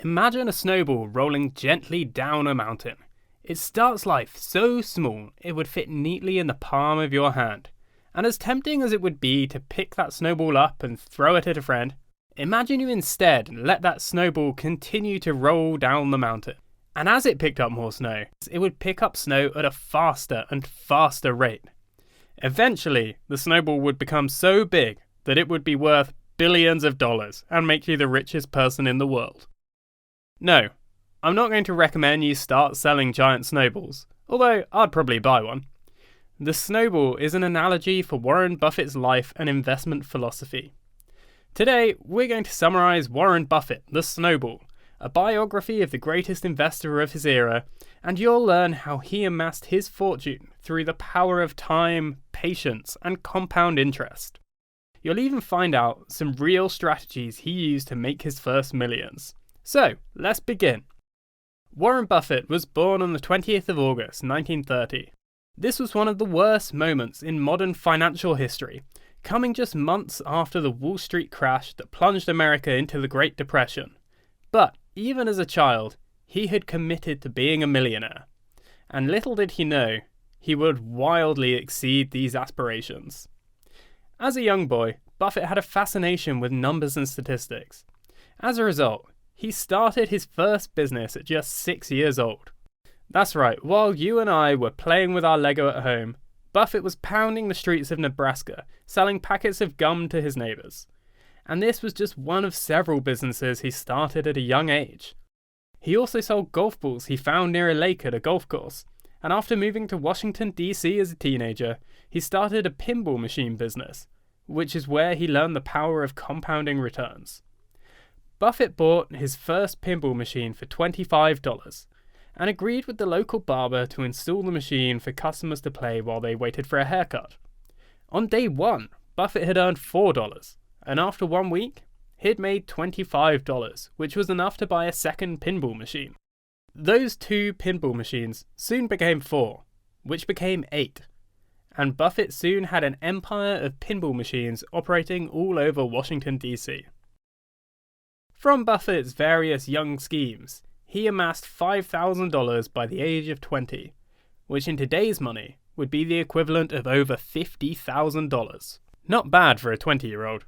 Imagine a snowball rolling gently down a mountain. It starts life so small it would fit neatly in the palm of your hand. And as tempting as it would be to pick that snowball up and throw it at a friend, imagine you instead let that snowball continue to roll down the mountain. And as it picked up more snow, it would pick up snow at a faster and faster rate. Eventually, the snowball would become so big that it would be worth billions of dollars and make you the richest person in the world. No, I'm not going to recommend you start selling giant snowballs, although I'd probably buy one. The snowball is an analogy for Warren Buffett's life and investment philosophy. Today, we're going to summarize Warren Buffett, the Snowball, a biography of the greatest investor of his era, and you'll learn how he amassed his fortune through the power of time, patience, and compound interest. You'll even find out some real strategies he used to make his first millions. So, let's begin. Warren Buffett was born on the 20th of August, 1930. This was one of the worst moments in modern financial history, coming just months after the Wall Street crash that plunged America into the Great Depression. But, even as a child, he had committed to being a millionaire. And little did he know, he would wildly exceed these aspirations. As a young boy, Buffett had a fascination with numbers and statistics. As a result, he started his first business at just 6 years old. That's right, while you and I were playing with our Lego at home, Buffett was pounding the streets of Nebraska, selling packets of gum to his neighbours. And this was just one of several businesses he started at a young age. He also sold golf balls he found near a lake at a golf course, and after moving to Washington, D.C. as a teenager, he started a pinball machine business, which is where he learned the power of compounding returns. Buffett bought his first pinball machine for $25 and agreed with the local barber to install the machine for customers to play while they waited for a haircut. On day one, Buffett had earned $4, and after 1 week, he'd made $25, which was enough to buy a second pinball machine. Those 2 pinball machines soon became 4, which became 8, and Buffett soon had an empire of pinball machines operating all over Washington, D.C. From Buffett's various young schemes, he amassed $5,000 by the age of 20, which in today's money would be the equivalent of over $50,000. Not bad for a 20-year-old.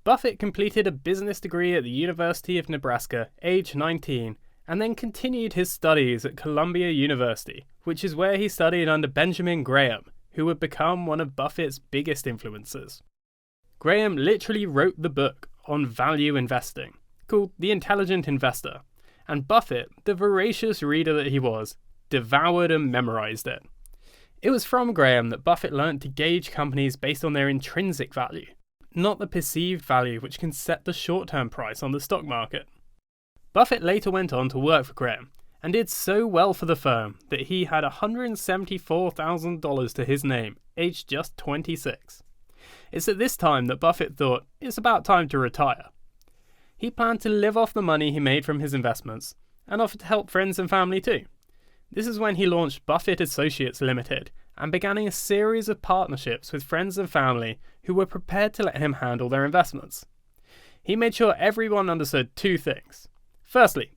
Buffett completed a business degree at the University of Nebraska, age 19, and then continued his studies at Columbia University, which is where he studied under Benjamin Graham, who would become one of Buffett's biggest influences. Graham literally wrote the book on value investing, called The Intelligent Investor, and Buffett, the voracious reader that he was, devoured and memorized it. It was from Graham that Buffett learned to gauge companies based on their intrinsic value, not the perceived value which can set the short-term price on the stock market. Buffett later went on to work for Graham, and did so well for the firm that he had $174,000 to his name, aged just 26. It's at this time that Buffett thought it's about time to retire. He planned to live off the money he made from his investments, and offered to help friends and family too. This is when he launched Buffett Associates Limited, and began a series of partnerships with friends and family who were prepared to let him handle their investments. He made sure everyone understood 2 things. Firstly,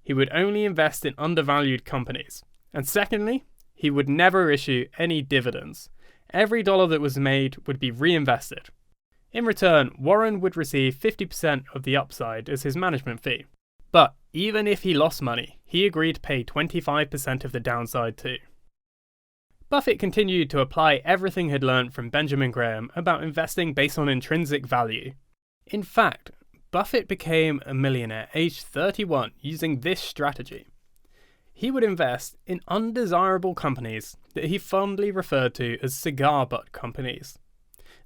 he would only invest in undervalued companies, and secondly, he would never issue any dividends. Every dollar that was made would be reinvested. In return, Warren would receive 50% of the upside as his management fee. But even if he lost money, he agreed to pay 25% of the downside too. Buffett continued to apply everything he'd learned from Benjamin Graham about investing based on intrinsic value. In fact, Buffett became a millionaire aged 31 using this strategy. He would invest in undesirable companies that he fondly referred to as cigar butt companies.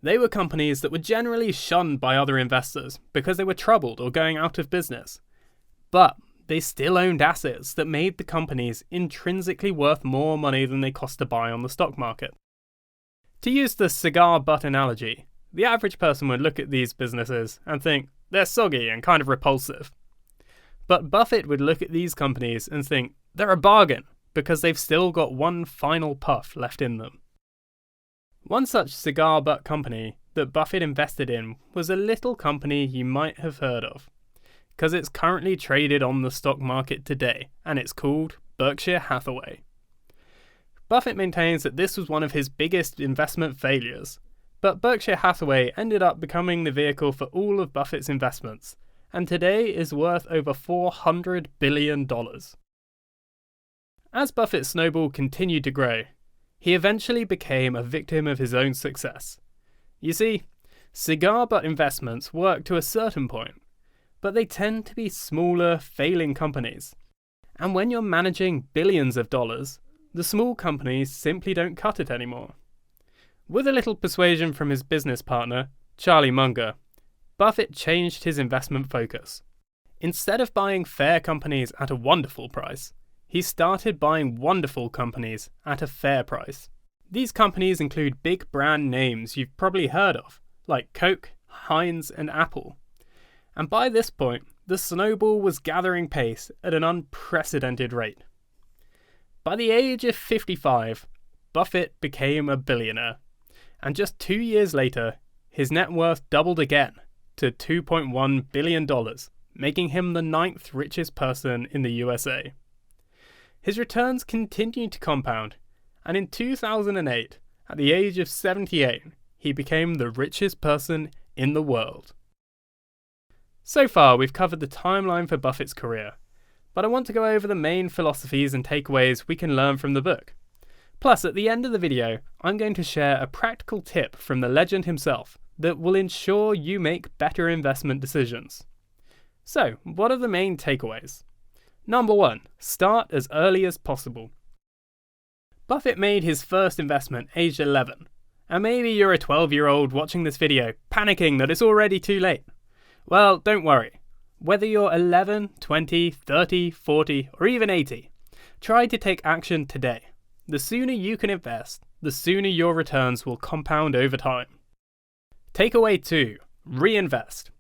They were companies that were generally shunned by other investors because they were troubled or going out of business. But they still owned assets that made the companies intrinsically worth more money than they cost to buy on the stock market. To use the cigar butt analogy, the average person would look at these businesses and think they're soggy and kind of repulsive. But Buffett would look at these companies and think they're a bargain because they've still got one final puff left in them. One such cigar butt company that Buffett invested in was a little company you might have heard of, because it's currently traded on the stock market today, and it's called Berkshire Hathaway. Buffett maintains that this was one of his biggest investment failures, but Berkshire Hathaway ended up becoming the vehicle for all of Buffett's investments, and today is worth over $400 billion. As Buffett's snowball continued to grow, he eventually became a victim of his own success. You see, cigar butt investments work to a certain point, but they tend to be smaller, failing companies. And when you're managing billions of dollars, the small companies simply don't cut it anymore. With a little persuasion from his business partner, Charlie Munger, Buffett changed his investment focus. Instead of buying fair companies at a wonderful price, he started buying wonderful companies at a fair price. These companies include big brand names you've probably heard of, like Coke, Heinz, and Apple. And by this point, the snowball was gathering pace at an unprecedented rate. By the age of 55, Buffett became a billionaire, and just 2 years later, his net worth doubled again to $2.1 billion, making him the 9th richest person in the USA. His returns continued to compound, and in 2008, at the age of 78, he became the richest person in the world. So far, we've covered the timeline for Buffett's career, but I want to go over the main philosophies and takeaways we can learn from the book. Plus, at the end of the video, I'm going to share a practical tip from the legend himself that will ensure you make better investment decisions. So, what are the main takeaways? Number 1, start as early as possible. Buffett made his first investment aged 11, and maybe you're a 12-year-old watching this video panicking that it's already too late. Well, don't worry. Whether you're 11, 20, 30, 40, or even 80, try to take action today. The sooner you can invest, the sooner your returns will compound over time. Takeaway 2, reinvest.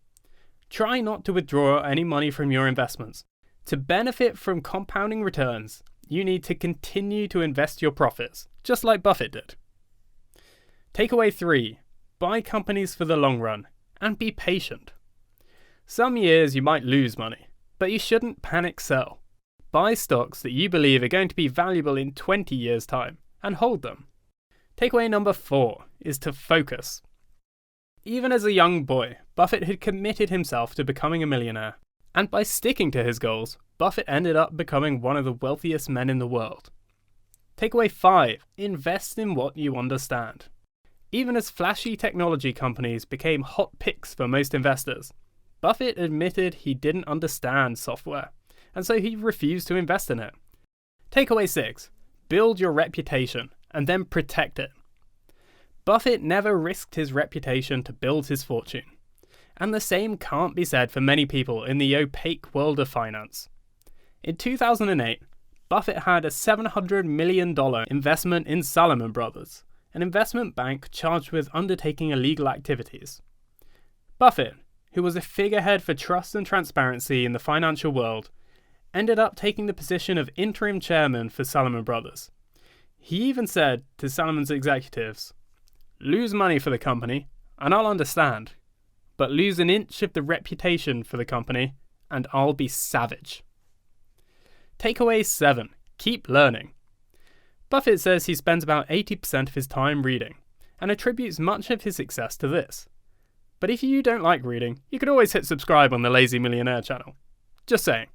Try not to withdraw any money from your investments. To benefit from compounding returns, you need to continue to invest your profits, just like Buffett did. Takeaway 3, buy companies for the long run, and be patient. Some years you might lose money, but you shouldn't panic sell. Buy stocks that you believe are going to be valuable in 20 years' time, and hold them. Takeaway number 4 is to focus. Even as a young boy, Buffett had committed himself to becoming a millionaire. And by sticking to his goals, Buffett ended up becoming one of the wealthiest men in the world. Takeaway 5, invest in what you understand. Even as flashy technology companies became hot picks for most investors, Buffett admitted he didn't understand software, and so he refused to invest in it. Takeaway 6, build your reputation and then protect it. Buffett never risked his reputation to build his fortune. And the same can't be said for many people in the opaque world of finance. In 2008, Buffett had a $700 million investment in Salomon Brothers, an investment bank charged with undertaking illegal activities. Buffett, who was a figurehead for trust and transparency in the financial world, ended up taking the position of interim chairman for Salomon Brothers. He even said to Salomon's executives, "Lose money for the company, and I'll understand. But lose an inch of the reputation for the company, and I'll be savage." Takeaway 7, keep learning. Buffett says he spends about 80% of his time reading, and attributes much of his success to this. But if you don't like reading, you could always hit subscribe on the Lazy Millionaire channel. Just saying.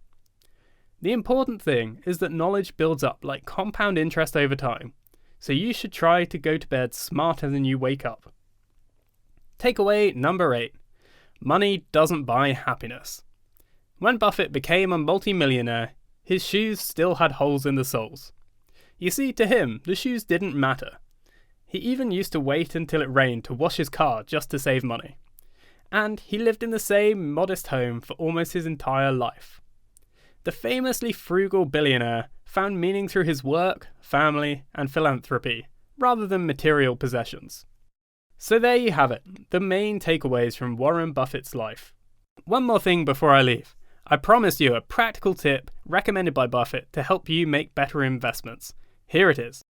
The important thing is that knowledge builds up like compound interest over time, so you should try to go to bed smarter than you wake up. Takeaway number 8. Money doesn't buy happiness. When Buffett became a multi-millionaire, his shoes still had holes in the soles. You see, to him, the shoes didn't matter. He even used to wait until it rained to wash his car just to save money. And he lived in the same modest home for almost his entire life. The famously frugal billionaire found meaning through his work, family, and philanthropy, rather than material possessions. So there you have it, the main takeaways from Warren Buffett's life. One more thing before I leave. I promised you a practical tip recommended by Buffett to help you make better investments. Here it is.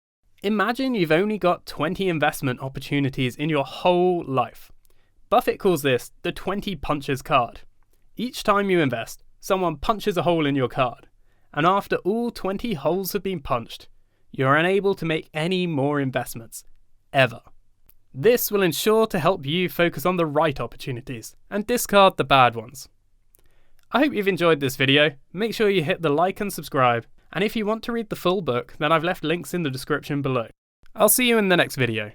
Imagine you've only got 20 investment opportunities in your whole life. Buffett calls this the 20 punches card. Each time you invest, someone punches a hole in your card, and after all 20 holes have been punched, you're unable to make any more investments, ever. This will ensure to help you focus on the right opportunities and discard the bad ones. I hope you've enjoyed this video. Make sure you hit the like and subscribe, and if you want to read the full book, then I've left links in the description below. I'll see you in the next video.